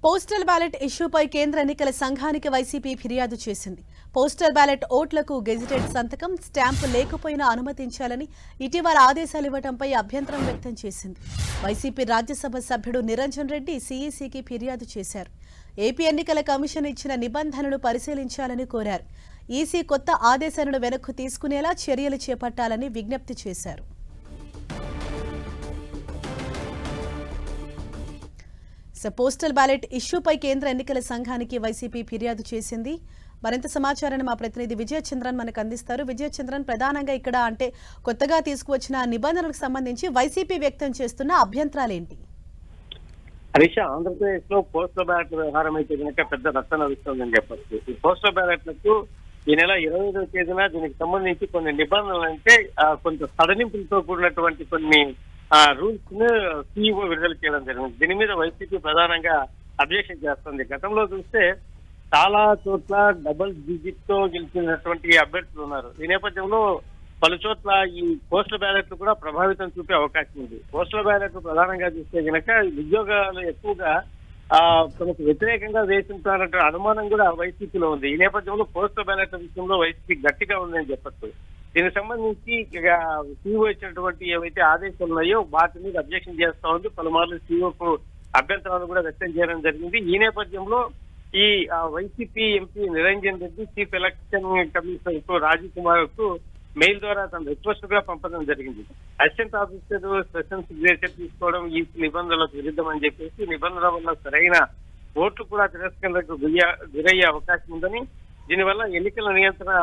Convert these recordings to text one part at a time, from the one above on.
Postal ballot ఇష్యూపై కేంద్ర ఎన్నికల సంఘానికి వైసీపీ ఫిర్యాదు చేసింది. పోస్టల్ బ్యాలెట్ ఓట్లకు గెజిటెడ్ సంతకం, స్టాంపు లేకపోయినా అనుమతించాలని ఇటీవల ఆదేశాలు ఇవ్వడంపై అభ్యంతరం వ్యక్తం చేసింది. వైసీపీ రాజ్యసభ సభ్యుడు నిరంజన్ రెడ్డి సీఈసీకి ఫిర్యాదు చేశారు. ఏపీ ఎన్నికల కమిషన్ ఇచ్చిన నిబంధనలను పరిశీలించాలని కోరారు. ఈసీ కొత్త ఆదేశాలను వెనక్కు తీసుకునేలా చర్యలు చేపట్టాలని విజ్ఞప్తి చేశారు. పోస్టల్ బ్యాలెట్ ఇష్యూపై కేంద్ర ఎన్నికల సంఘానికి వైసీపీ ఫిర్యాదు చేసింది. మరింత సమాచారాన్ని మా ప్రతినిధి విజయచంద్రన్ మనకు అందిస్తారు. విజయచంద్రన్, ప్రధానంగా ఇక్కడ అంటే కొత్తగా తీసుకువచ్చిన నిబంధనలకు సంబంధించి వైసీపీ వ్యక్తం చేస్తున్న అభ్యంతరాలేంటి? హరీష, ఆంధ్రప్రదేశ్ లో పోస్టల్ బ్యాలెట్ వ్యవహారం అయితే కనుక పెద్ద రచ్చ నడుస్తుందని చెప్పచ్చు. ఈ పోస్టల్ బ్యాలెట్లకు ఈ నెల 25వ తేదీన దీనికి సంబంధించి కొన్ని నిబంధనలు అంటే కొంత సడలింపులతో కూడినటువంటి కొన్ని రూల్స్ ను సీఈఓ విడుదల చేయడం జరిగింది. దీని మీద వైసీపీ ప్రధానంగా అబ్జెక్షన్ చేస్తుంది. గతంలో చూస్తే చాలా చోట్ల డబుల్ డిజిట్ తో గెలిచినటువంటి అభ్యర్థులు ఉన్నారు. ఈ నేపథ్యంలో పలు చోట్ల ఈ పోస్టల్ బ్యాలెట్లు కూడా ప్రభావితం చూపే అవకాశం ఉంది. పోస్టల్ బ్యాలెట్ ప్రధానంగా చూస్తే కనుక ఉద్యోగాలు ఎక్కువగా తమకు వ్యతిరేకంగా వేసింటారంటే అనుమానం కూడా వైసీపీలో ఉంది. ఈ నేపథ్యంలో పోస్టల్ బ్యాలెట్ విషయంలో వైసీపీ గట్టిగా ఉందని చెప్పచ్చు. దీనికి సంబంధించి సీఓ ఇచ్చినటువంటి ఏవైతే ఆదేశాలు ఉన్నాయో వాటి మీద అబ్జెక్షన్ చేస్తా ఉంది. పలుమార్లు సీఓకు అభ్యంతరాలు కూడా వ్యక్తం చేయడం జరిగింది. ఈ నేపథ్యంలో ఈ YCP MP Niranjan Reddy chief election commissioner కు రాజీవ్ కుమార్ కు మెయిల్ ద్వారా తన రిక్వెస్ట్ కూడా పంపడం జరిగింది. అసిస్టెంట్ ఆఫీసర్ స్పెషల్ సిగ్నేచర్ తీసుకోవడం ఈ నిబంధనలకు విరుద్ధం అని చెప్పేసి నిబంధనల వల్ల సరైన ఓట్లు కూడా తిరస్కరణకు గురయ్యే అవకాశం ఉందని, దీనివల్ల ఎన్నికల నియంత్రణ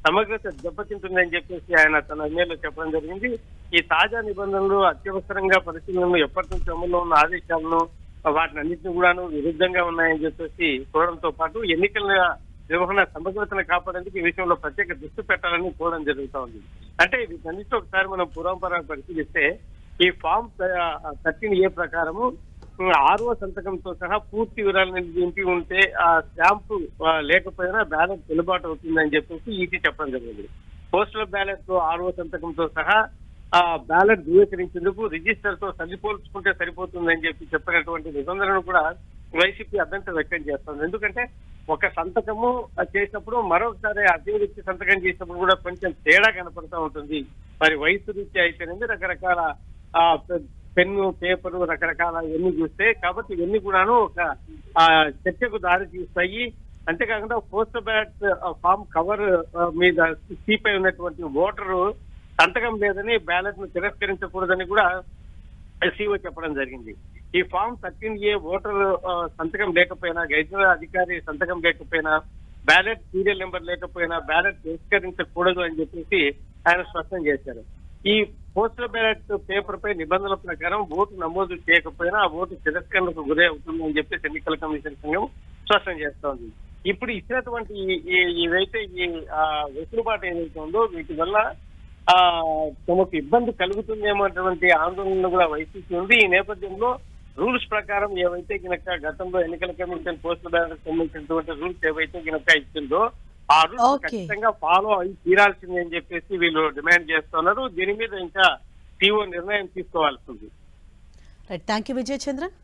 సమగ్రత దెబ్బతింటుందని చెప్పేసి ఆయన తన ఇమెయిల్లో చెప్పడం జరిగింది. ఈ తాజా నిబంధనలు అత్యవసరంగా పరిశీలనలు ఎప్పటి నుంచి అమల్లో ఉన్న ఆదేశాలను వాటిని అన్నింటినీ కూడాను విరుద్ధంగా ఉన్నాయని చెప్పేసి కోరడంతో పాటు ఎన్నికల నిర్వహణ సమగ్రతను కాపాడేందుకు ఈ విషయంలో ప్రత్యేక దృష్టి పెట్టాలని కోరడం జరుగుతూ ఉంది. అంటే వీటన్నిటితో ఒకసారి మనం పూర్వంపరంగా పరిశీలిస్తే ఈ ఫామ్ 13A ప్రకారము 6వ సంతకంతో సహా పూర్తి వివరాలను నింపి ఉంటే ఆ స్టాంపు లేకపోయినా బ్యాలెట్ చెల్లుబాటు అవుతుందని చెప్పేసి ఈసీ చెప్పడం జరిగింది. పోస్టల్ బ్యాలెట్ లో 6వ సంతకంతో సహా ఆ బ్యాలెట్ ధృవీకరించేందుకు రిజిస్టర్ తో సరిపోల్చుకుంటే సరిపోతుందని చెప్పినటువంటి నిబంధనను కూడా వైసీపీ అభ్యంతరం వ్యక్తం చేస్తుంది. ఎందుకంటే ఒక సంతకము చేసినప్పుడు మరొకసారి అదే వ్యక్తి సంతకం చేసినప్పుడు కూడా కొంచెం తేడా కనపడతా ఉంటుంది. మరి వయసు రీత్యా అయితేనేది రకరకాల పెన్ను, పేపరు, రకరకాల ఇవన్నీ చూస్తే కాబట్టి ఇవన్నీ కూడాను ఒక చర్చకు దారి తీస్తాయి. అంతేకాకుండా పోస్టల్ బ్యాలెట్ ఫామ్ కవర్ మీద సీపై ఉన్నటువంటి ఓటరు సంతకం లేదని బ్యాలెట్ ను తిరస్కరించకూడదని కూడా సీఓ చెప్పడం జరిగింది. ఈ ఫామ్ 13A ఓటర్ సంతకం లేకపోయినా, గైడ్ల అధికారి సంతకం లేకపోయినా, బ్యాలెట్ సీరియల్ నెంబర్ లేకపోయినా బ్యాలెట్ తిరస్కరించకూడదు అని చెప్పేసి ఆయన స్పష్టం చేశారు. ఈ పోస్టల్ బ్యాలెట్ పేపర్ పై నిబంధనల ప్రకారం ఓటు నమోదు చేయకపోయినా ఆ ఓటు తిరస్కరణకు గురి అవుతుందని చెప్పేసి ఎన్నికల కమిషన్ సంఘం స్పష్టం చేస్తోంది. ఇప్పుడు ఇచ్చినటువంటి ఇవైతే ఈ వెసులుబాటు ఏదైతే ఉందో వీటి వల్ల తమకు ఇబ్బంది కలుగుతుందేమో అటువంటి ఆందోళనలు కూడా వైసీపీ ఉంది. ఈ నేపథ్యంలో రూల్స్ ప్రకారం ఏవైతే కనుక గతంలో ఎన్నికల కమిషన్ పోస్టల్ బ్యాలెట్ సంబంధించినటువంటి రూల్స్ ఏవైతే కనుక ఇచ్చిందో ఆ రూల్స్ ఖచ్చితంగా ఫాలో అయి తీరాల్సింది అని చెప్పేసి వీళ్ళు డిమాండ్ చేస్తున్నారు. దీని మీద ఇంకా సీఓ నిర్ణయం తీసుకోవాల్సి ఉంది. Thank you Vijayachandran.